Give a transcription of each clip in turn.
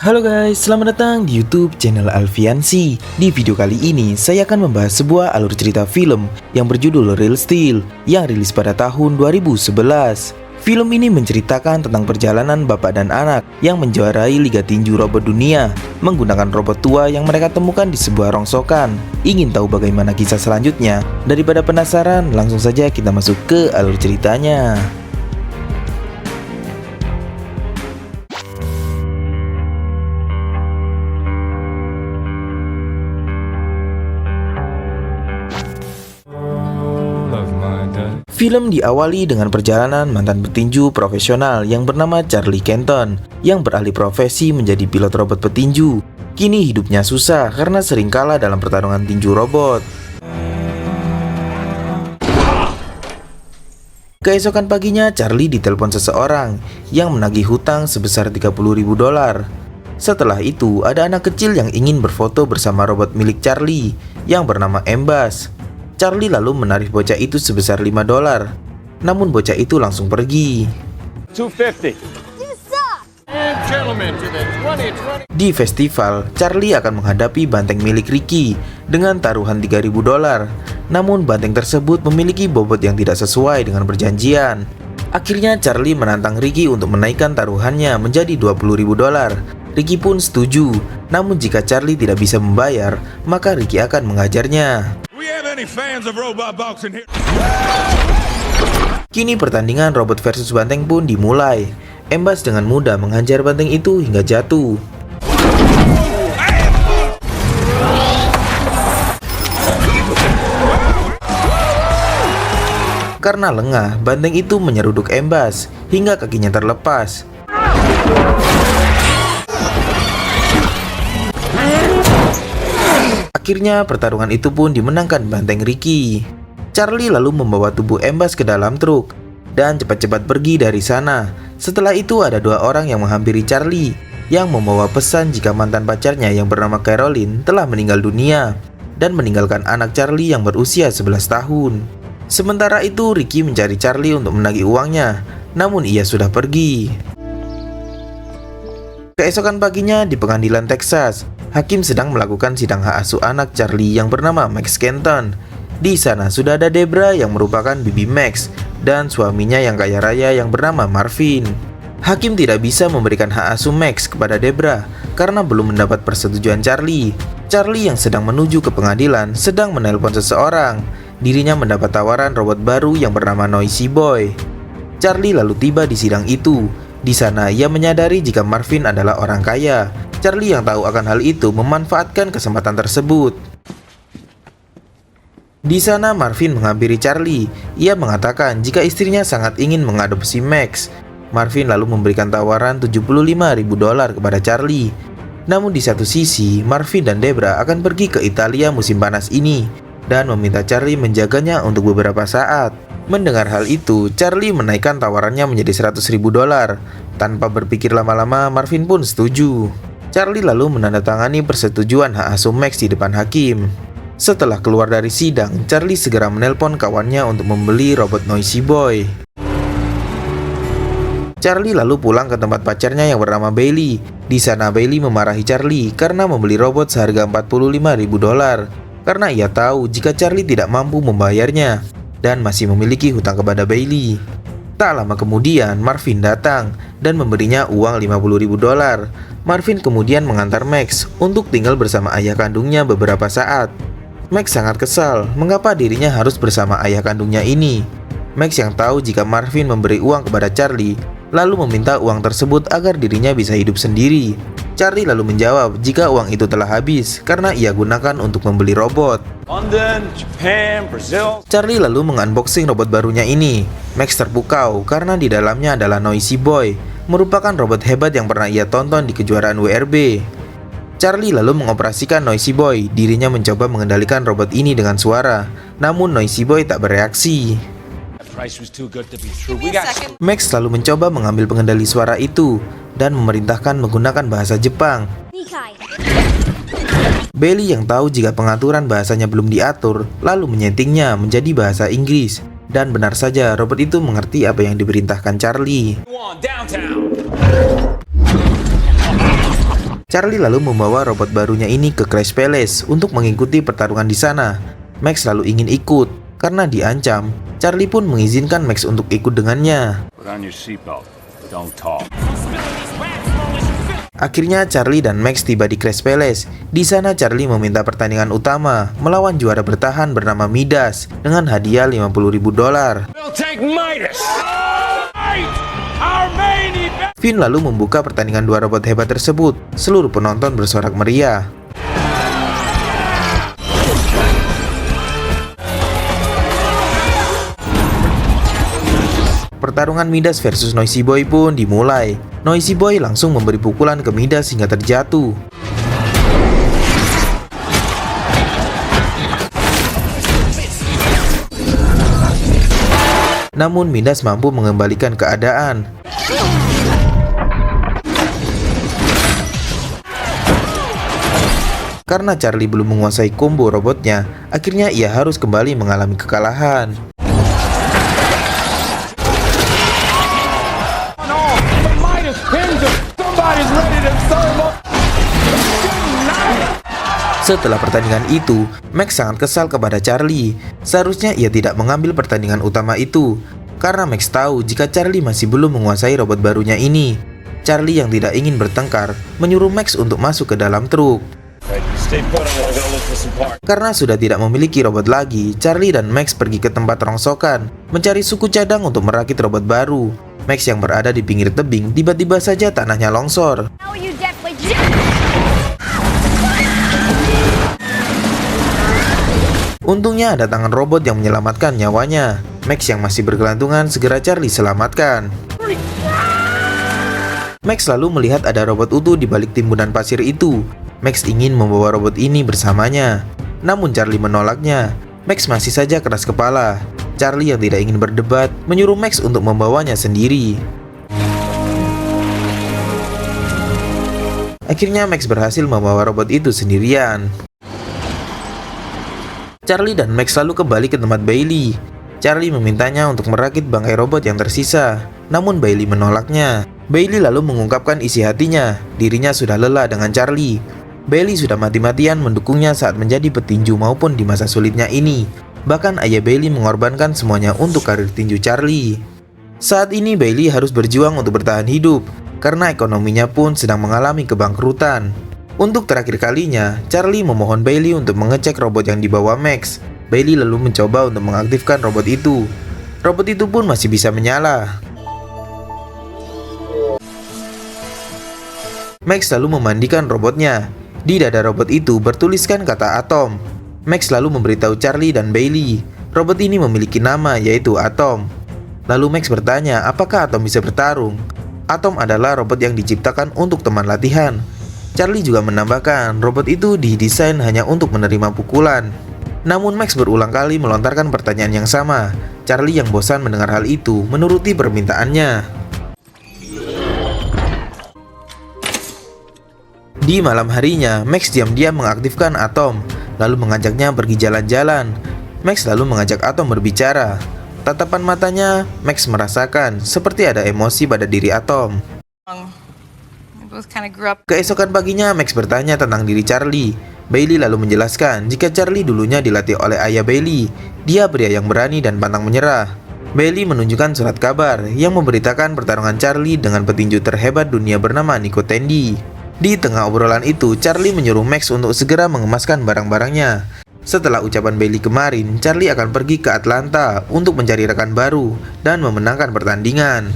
Halo guys, selamat datang di YouTube channel Alfiansi. Di video kali ini, saya akan membahas sebuah alur cerita film yang berjudul Real Steel yang rilis pada tahun 2011. Film ini menceritakan tentang perjalanan bapak dan anak yang menjuarai Liga Tinju Robot Dunia menggunakan robot tua yang mereka temukan di sebuah rongsokan. Ingin tahu bagaimana kisah selanjutnya? Daripada penasaran, langsung saja kita masuk ke alur ceritanya. Film diawali dengan perjalanan mantan petinju profesional yang bernama Charlie Kenton yang beralih profesi menjadi pilot robot petinju. Kini hidupnya susah karena sering kalah dalam pertarungan tinju robot. Keesokan paginya, Charlie ditelepon seseorang yang menagih hutang sebesar $30.000. Setelah itu, ada anak kecil yang ingin berfoto bersama robot milik Charlie yang bernama Embas. Charlie lalu menarik bocah itu sebesar $5. Namun bocah itu langsung pergi. Di festival, Charlie akan menghadapi banteng milik Ricky dengan taruhan $3.000. Namun banteng tersebut memiliki bobot yang tidak sesuai dengan perjanjian. Akhirnya Charlie menantang Ricky untuk menaikkan taruhannya menjadi $20.000. Ricky pun setuju. Namun jika Charlie tidak bisa membayar, maka Ricky akan mengajarnya. Kini pertandingan robot versus banteng pun dimulai. Embas dengan mudah menghajar banteng itu hingga jatuh. Karena lengah, banteng itu menyeruduk Embas hingga kakinya terlepas. Akhirnya pertarungan itu pun dimenangkan banteng Ricky. Charlie lalu membawa tubuh Embas ke dalam truk dan cepat-cepat pergi dari sana. Setelah itu ada dua orang yang menghampiri Charlie yang membawa pesan jika mantan pacarnya yang bernama Caroline telah meninggal dunia dan meninggalkan anak Charlie yang berusia 11 tahun. Sementara itu Ricky mencari Charlie untuk menagih uangnya, namun ia sudah pergi. Keesokan paginya di pengadilan Texas, hakim sedang melakukan sidang hak asuh anak Charlie yang bernama Max Kenton. Di sana sudah ada Debra yang merupakan bibi Max dan suaminya yang kaya raya yang bernama Marvin. Hakim tidak bisa memberikan hak asuh Max kepada Debra karena belum mendapat persetujuan Charlie. Charlie yang sedang menuju ke pengadilan sedang menelpon seseorang. Dirinya mendapat tawaran robot baru yang bernama Noisy Boy. Charlie lalu tiba di sidang itu. Di sana ia menyadari jika Marvin adalah orang kaya. Charlie yang tahu akan hal itu memanfaatkan kesempatan tersebut. Di sana Marvin menghampiri Charlie. Ia mengatakan jika istrinya sangat ingin mengadopsi Max. Marvin lalu memberikan tawaran $75.000 kepada Charlie. Namun di satu sisi, Marvin dan Debra akan pergi ke Italia musim panas ini dan meminta Charlie menjaganya untuk beberapa saat. Mendengar hal itu, Charlie menaikkan tawarannya menjadi $100.000. Tanpa berpikir lama-lama, Marvin pun setuju. Charlie lalu menandatangani persetujuan hak asuh Max di depan hakim. Setelah keluar dari sidang, Charlie segera menelpon kawannya untuk membeli robot Noisy Boy. Charlie lalu pulang ke tempat pacarnya yang bernama Bailey. Di sana Bailey memarahi Charlie karena membeli robot seharga $45.000 karena ia tahu jika Charlie tidak mampu membayarnya dan masih memiliki hutang kepada Bailey. Tak lama kemudian Marvin datang dan memberinya uang $50.000. Marvin kemudian mengantar Max untuk tinggal bersama ayah kandungnya beberapa saat. Max sangat kesal mengapa dirinya harus bersama ayah kandungnya ini. Max yang tahu jika Marvin memberi uang kepada Charlie lalu meminta uang tersebut agar dirinya bisa hidup sendiri. Charlie lalu menjawab jika uang itu telah habis karena ia gunakan untuk membeli robot. London, Japan, Brazil. Charlie lalu mengunboxing robot barunya ini. Max terpukau karena di dalamnya adalah Noisy Boy, merupakan robot hebat yang pernah ia tonton di kejuaraan WRB. Charlie lalu mengoperasikan Noisy Boy. Dirinya mencoba mengendalikan robot ini dengan suara, namun Noisy Boy tak bereaksi. Max lalu mencoba mengambil pengendali suara itu dan memerintahkan menggunakan bahasa Jepang. Bailey yang tahu jika pengaturan bahasanya belum diatur, lalu menyetingnya menjadi bahasa Inggris. Dan benar saja, robot itu mengerti apa yang diperintahkan Charlie. Charlie lalu membawa robot barunya ini ke Crash Palace untuk mengikuti pertarungan di sana. Max lalu ingin ikut karena diancam. Charlie pun mengizinkan Max untuk ikut dengannya. Put on your seatbelt. Don't talk. Akhirnya Charlie dan Max tiba di Crash Palace. Di sana Charlie meminta pertandingan utama melawan juara bertahan bernama Midas dengan hadiah $50.000. We'll take Midas. Our main event. Finn lalu membuka pertandingan dua robot hebat tersebut. Seluruh penonton bersorak meriah. Pertarungan Midas versus Noisy Boy pun dimulai. Noisy Boy langsung memberi pukulan ke Midas hingga terjatuh. Namun Midas mampu mengembalikan keadaan. Karena Charlie belum menguasai combo robotnya, akhirnya ia harus kembali mengalami kekalahan. Setelah pertandingan itu, Max sangat kesal kepada Charlie. Seharusnya ia tidak mengambil pertandingan utama itu, karena Max tahu jika Charlie masih belum menguasai robot barunya ini. Charlie yang tidak ingin bertengkar menyuruh Max untuk masuk ke dalam truk. Karena sudah tidak memiliki robot lagi, Charlie dan Max pergi ke tempat rongsokan, mencari suku cadang untuk merakit robot baru. Max yang berada di pinggir tebing, tiba-tiba saja tanahnya longsor. Untungnya ada tangan robot yang menyelamatkan nyawanya. Max yang masih bergelantungan segera Charlie selamatkan. Max lalu melihat ada robot utuh di balik timbunan pasir itu. Max ingin membawa robot ini bersamanya. Namun Charlie menolaknya. Max masih saja keras kepala. Charlie yang tidak ingin berdebat menyuruh Max untuk membawanya sendiri. Akhirnya Max berhasil membawa robot itu sendirian. Charlie dan Max lalu kembali ke tempat Bailey. Charlie memintanya untuk merakit bangkai robot yang tersisa, namun Bailey menolaknya. Bailey lalu mengungkapkan isi hatinya, dirinya sudah lelah dengan Charlie. Bailey sudah mati-matian mendukungnya saat menjadi petinju maupun di masa sulitnya ini. Bahkan ayah Bailey mengorbankan semuanya untuk karir tinju Charlie. Saat ini Bailey harus berjuang untuk bertahan hidup, karena ekonominya pun sedang mengalami kebangkrutan. Untuk terakhir kalinya, Charlie memohon Bailey untuk mengecek robot yang dibawa Max. Bailey lalu mencoba untuk mengaktifkan robot itu. Robot itu pun masih bisa menyala. Max lalu memandikan robotnya. Di dada robot itu bertuliskan kata Atom. Max lalu memberitahu Charlie dan Bailey, robot ini memiliki nama yaitu Atom. Lalu Max bertanya apakah Atom bisa bertarung. Atom adalah robot yang diciptakan untuk teman latihan. Charlie juga menambahkan robot itu didesain hanya untuk menerima pukulan. Namun Max berulang kali melontarkan pertanyaan yang sama. Charlie yang bosan mendengar hal itu menuruti permintaannya. Di malam harinya, Max diam-diam mengaktifkan Atom, lalu mengajaknya pergi jalan-jalan. Max lalu mengajak Atom berbicara. Tatapan matanya, Max merasakan seperti ada emosi pada diri Atom. Keesokan paginya, Max bertanya tentang diri Charlie. Bailey lalu menjelaskan jika Charlie dulunya dilatih oleh ayah Bailey. Dia pria yang berani dan pantang menyerah. Bailey menunjukkan surat kabar yang memberitakan pertarungan Charlie dengan petinju terhebat dunia bernama Nico Tandy. Di tengah obrolan itu, Charlie menyuruh Max untuk segera mengemaskan barang-barangnya. Setelah ucapan Bailey kemarin, Charlie akan pergi ke Atlanta untuk mencari rekan baru dan memenangkan pertandingan.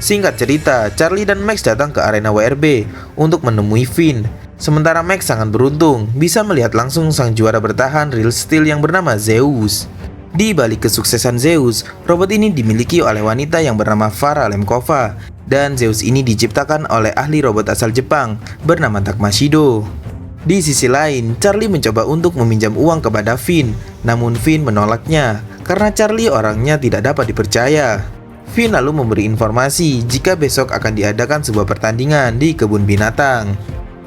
Singkat cerita, Charlie dan Max datang ke arena WRB untuk menemui Finn. Sementara Max sangat beruntung bisa melihat langsung sang juara bertahan Real Steel yang bernama Zeus. Di balik kesuksesan Zeus, robot ini dimiliki oleh wanita yang bernama Farah Lemkova. Dan Zeus ini diciptakan oleh ahli robot asal Jepang bernama Takmashido. Di sisi lain, Charlie mencoba untuk meminjam uang kepada Finn. Namun Finn menolaknya karena Charlie orangnya tidak dapat dipercaya. Finn lalu memberi informasi jika besok akan diadakan sebuah pertandingan di kebun binatang.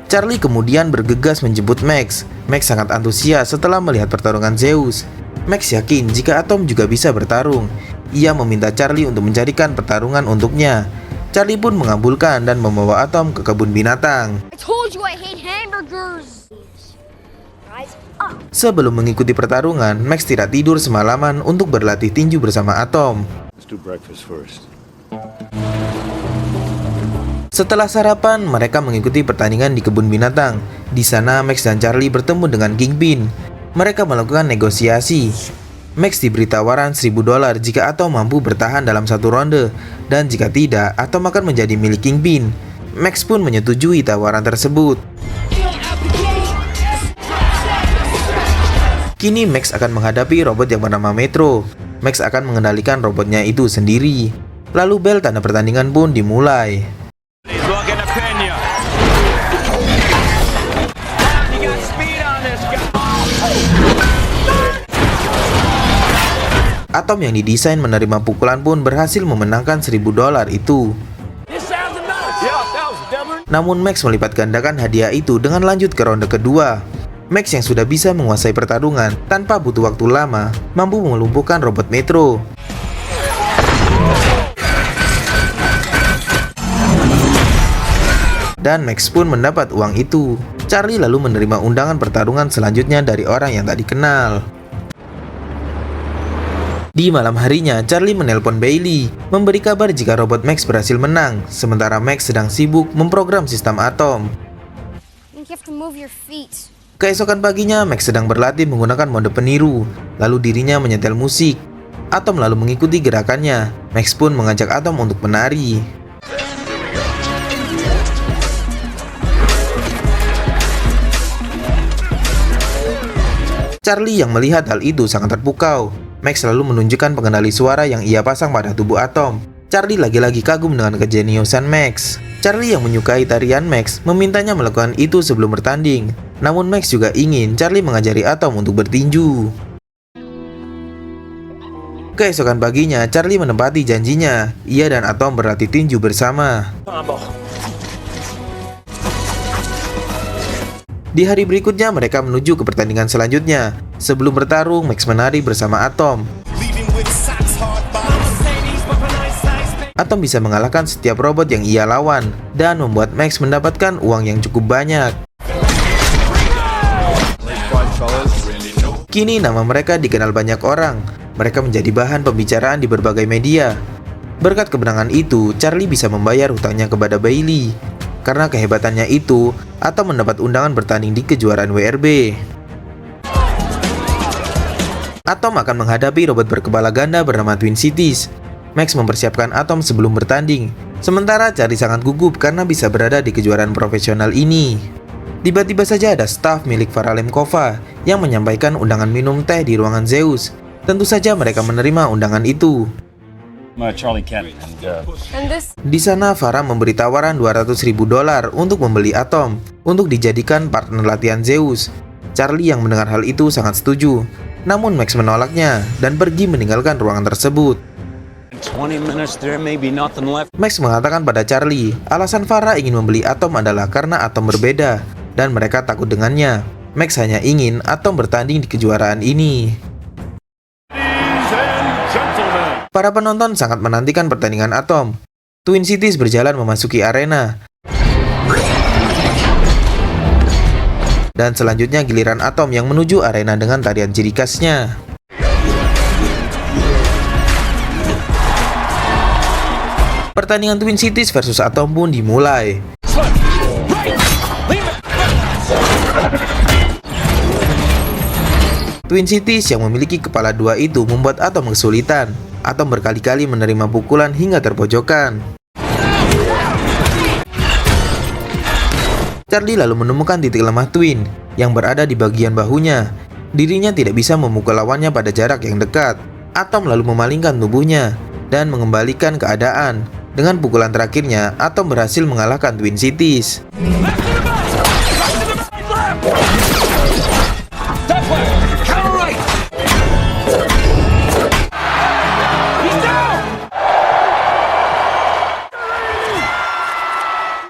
Charlie kemudian bergegas menjemput Max. Max sangat antusias setelah melihat pertarungan Zeus. Max yakin jika Atom juga bisa bertarung. Ia meminta Charlie untuk mencarikan pertarungan untuknya. Charlie pun mengabulkan dan membawa Atom ke kebun binatang. I told you I hate hamburgers. Rise up. Sebelum mengikuti pertarungan, Max tidak tidur semalaman untuk berlatih tinju bersama Atom. Let's do breakfast first. Setelah sarapan, mereka mengikuti pertandingan di kebun binatang. Di sana, Max dan Charlie bertemu dengan Kingpin. Mereka melakukan negosiasi. Max diberi tawaran $1.000 jika Atom mampu bertahan dalam satu ronde, dan jika tidak, Atom akan menjadi milik Kingpin. Max pun menyetujui tawaran tersebut. Kini Max akan menghadapi robot yang bernama Metro. Max akan mengendalikan robotnya itu sendiri. Lalu bel tanda pertandingan pun dimulai. Atom yang didesain menerima pukulan pun berhasil memenangkan $1.000 itu. Namun Max melipat gandakan hadiah itu dengan lanjut ke ronde kedua. Max yang sudah bisa menguasai pertarungan tanpa butuh waktu lama, mampu melumpuhkan robot Metro. Dan Max pun mendapat uang itu. Charlie lalu menerima undangan pertarungan selanjutnya dari orang yang tak dikenal. Di malam harinya, Charlie menelpon Bailey, memberi kabar jika robot Max berhasil menang, sementara Max sedang sibuk memprogram sistem Atom. I think you have to move your feet. Keesokan paginya, Max sedang berlatih menggunakan mode peniru, lalu dirinya menyetel musik. Atom lalu mengikuti gerakannya. Max pun mengajak Atom untuk menari. Charlie yang melihat hal itu sangat terpukau. Max selalu menunjukkan pengendali suara yang ia pasang pada tubuh Atom. Charlie lagi-lagi kagum dengan kejeniusan Max. Charlie yang menyukai tarian Max memintanya melakukan itu sebelum bertanding. Namun Max juga ingin Charlie mengajari Atom untuk bertinju. Keesokan paginya, Charlie menepati janjinya. Ia dan Atom berlatih tinju bersama. Di hari berikutnya, mereka menuju ke pertandingan selanjutnya. Sebelum bertarung, Max menari bersama Atom. Atom bisa mengalahkan setiap robot yang ia lawan, dan membuat Max mendapatkan uang yang cukup banyak. Kini nama mereka dikenal banyak orang. Mereka menjadi bahan pembicaraan di berbagai media. Berkat kemenangan itu, Charlie bisa membayar hutangnya kepada Bailey. Karena kehebatannya itu, Atom mendapat undangan bertanding di kejuaraan WRB. Atom akan menghadapi robot berkepala ganda bernama Twin Cities. Max mempersiapkan Atom sebelum bertanding. Sementara Charlie sangat gugup karena bisa berada di kejuaraan profesional ini. Tiba-tiba saja ada staf milik Farah Lemkova yang menyampaikan undangan minum teh di ruangan Zeus. Tentu saja mereka menerima undangan itu. Charlie Kent And this? Di sana Farah memberi tawaran $200.000 untuk membeli Atom untuk dijadikan partner latihan Zeus. Charlie yang mendengar hal itu sangat setuju. Namun Max menolaknya dan pergi meninggalkan ruangan tersebut. 20 minutes, there may be nothing left. Max mengatakan pada Charlie, alasan Farah ingin membeli Atom adalah karena Atom berbeda dan mereka takut dengannya. Max hanya ingin Atom bertanding di kejuaraan ini. Para penonton sangat menantikan pertandingan Atom. Twin Cities berjalan memasuki arena. Dan selanjutnya giliran Atom yang menuju arena dengan tarian ciri khasnya. Pertandingan Twin Cities versus Atom pun dimulai. Twin Cities yang memiliki kepala dua itu membuat Atom kesulitan. Atom berkali-kali menerima pukulan hingga terpojokan. Charlie lalu menemukan titik lemah Twin yang berada di bagian bahunya. Dirinya tidak bisa memukul lawannya pada jarak yang dekat. Atom lalu memalingkan tubuhnya dan mengembalikan keadaan. Dengan pukulan terakhirnya, Atom berhasil mengalahkan Twin Cities.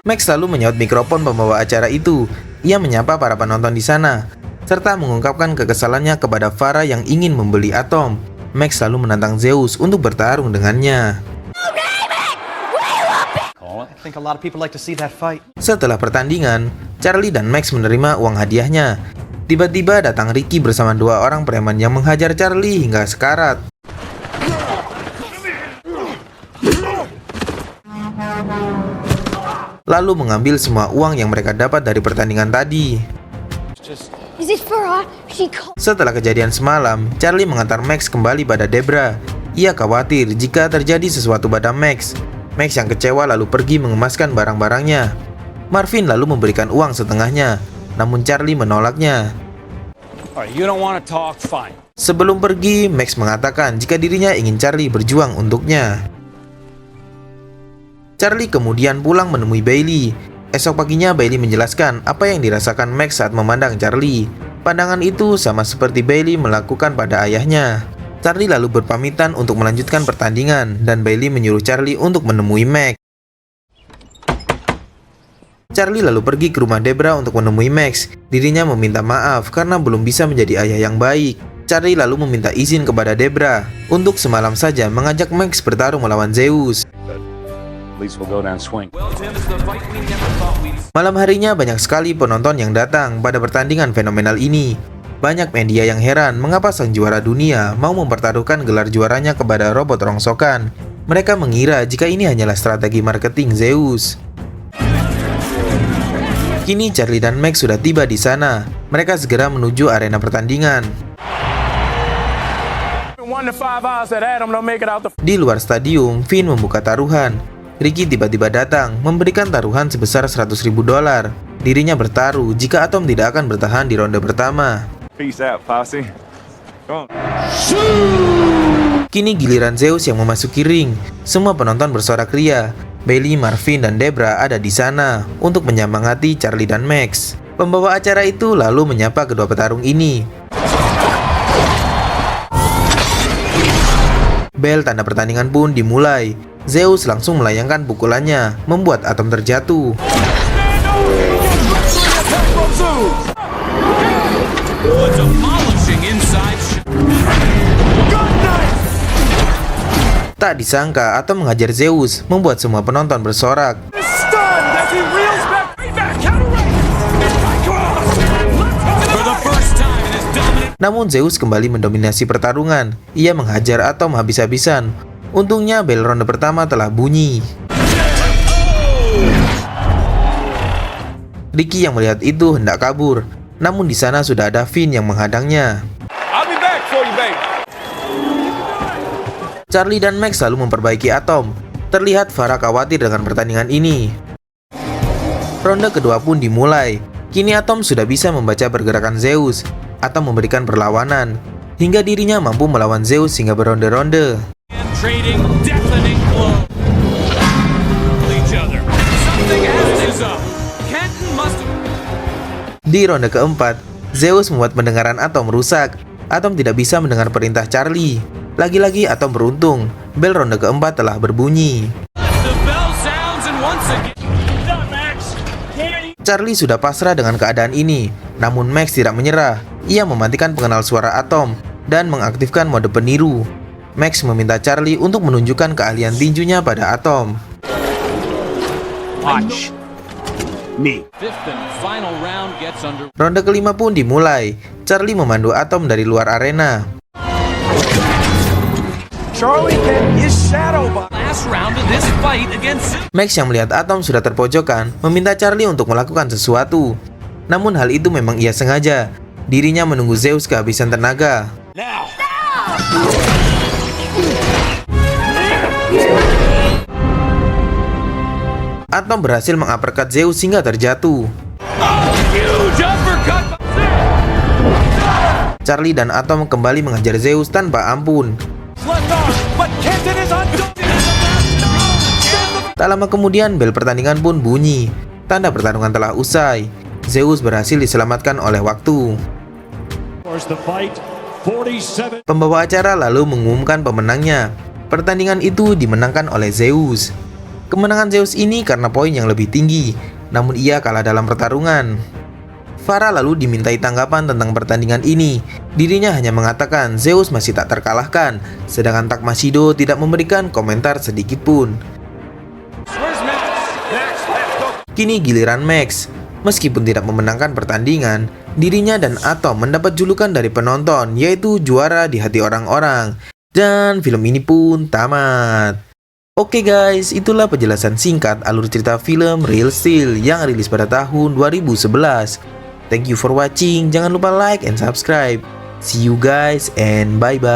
Max lalu menyaut mikrofon pembawa acara itu. Ia menyapa para penonton di sana, serta mengungkapkan kekesalannya kepada Farah yang ingin membeli Atom. Max lalu menantang Zeus untuk bertarung dengannya. call it. I think a lot of people like to see that fight. Setelah pertandingan, Charlie dan Max menerima uang hadiahnya. Tiba-tiba datang Ricky bersama dua orang preman yang menghajar Charlie hingga sekarat. Lalu mengambil semua uang yang mereka dapat dari pertandingan tadi. Is it for she called? Setelah kejadian semalam, Charlie mengantar Max kembali pada Debra. Ia khawatir jika terjadi sesuatu pada Max. Max yang kecewa lalu pergi mengemaskan barang-barangnya. Marvin lalu memberikan uang setengahnya, namun Charlie menolaknya. All right, you don't want to talk, fine. Sebelum pergi, Max mengatakan jika dirinya ingin Charlie berjuang untuknya. Charlie kemudian pulang menemui Bailey. Esok paginya Bailey menjelaskan apa yang dirasakan Max saat memandang Charlie. Pandangan itu sama seperti Bailey melakukan pada ayahnya. Charlie lalu berpamitan untuk melanjutkan pertandingan dan Bailey menyuruh Charlie untuk menemui Max. Charlie lalu pergi ke rumah Debra untuk menemui Max. Dirinya meminta maaf karena belum bisa menjadi ayah yang baik. Charlie lalu meminta izin kepada Debra untuk semalam saja mengajak Max bertarung melawan Zeus. At least we'll go down swing. Malam harinya banyak sekali penonton yang datang pada pertandingan fenomenal ini. Banyak media yang heran mengapa sang juara dunia mau mempertaruhkan gelar juaranya kepada robot rongsokan. Mereka mengira jika ini hanyalah strategi marketing Zeus. Kini Charlie dan Max sudah tiba di sana. Mereka segera menuju arena pertandingan. Di luar stadium, Finn membuka taruhan. Ricky tiba-tiba datang, memberikan taruhan sebesar $100.000. Dirinya bertaruh jika Atom tidak akan bertahan di ronde pertama. Peace out, posse. Come on. Kini giliran Zeus yang memasuki ring. Semua penonton bersorak ria. Bailey, Marvin, dan Debra ada di sana untuk menyemangati Charlie dan Max. Pembawa acara itu lalu menyapa kedua petarung ini. Bel tanda pertandingan pun dimulai. Zeus langsung melayangkan pukulannya, membuat Atom terjatuh. Tak disangka Atom menghajar Zeus, membuat semua penonton bersorak. Namun Zeus kembali mendominasi pertarungan. Ia menghajar Atom habis-habisan. Untungnya bel ronde pertama telah bunyi. Ricky yang melihat itu hendak kabur, namun di sana sudah ada Finn yang menghadangnya. Charlie dan Max lalu memperbaiki Atom. Terlihat Farah khawatir dengan pertandingan ini. Ronde kedua pun dimulai. Kini Atom sudah bisa membaca pergerakan Zeus. Atom memberikan perlawanan hingga dirinya mampu melawan Zeus hingga beronde-ronde. Di ronde keempat, Zeus membuat pendengaran Atom rusak. Atom tidak bisa mendengar perintah Charlie. Lagi-lagi Atom beruntung, bel ronde keempat telah berbunyi. Charlie sudah pasrah dengan keadaan ini, namun Max tidak menyerah. Ia mematikan pengenal suara Atom dan mengaktifkan mode peniru. Max meminta Charlie untuk menunjukkan keahlian tinjunya pada Atom. Watch me. Ronde kelima pun dimulai. Charlie memandu Atom dari luar arena. Max yang melihat Atom sudah terpojokan meminta Charlie untuk melakukan sesuatu. Namun hal itu memang ia sengaja. Dirinya menunggu Zeus kehabisan tenaga. Atom berhasil menguppercut Zeus hingga terjatuh. Charlie dan Atom kembali menghajar Zeus tanpa ampun. Tak lama kemudian bel pertandingan pun bunyi. Tanda pertarungan telah usai. Zeus berhasil diselamatkan oleh waktu. Pembawa acara lalu mengumumkan pemenangnya. Pertandingan itu dimenangkan oleh Zeus. Kemenangan Zeus ini karena poin yang lebih tinggi, namun ia kalah dalam pertarungan. Farah lalu dimintai tanggapan tentang pertandingan ini. Dirinya hanya mengatakan Zeus masih tak terkalahkan, sedangkan Takmashido tidak memberikan komentar sedikit pun. Kini giliran Max. Meskipun tidak memenangkan pertandingan, dirinya dan Atom mendapat julukan dari penonton, yaitu juara di hati orang-orang. Dan film ini pun tamat. Oke guys, itulah penjelasan singkat alur cerita film Real Steel yang rilis pada tahun 2011. Thank you for watching, jangan lupa like and subscribe. See you guys and bye-bye.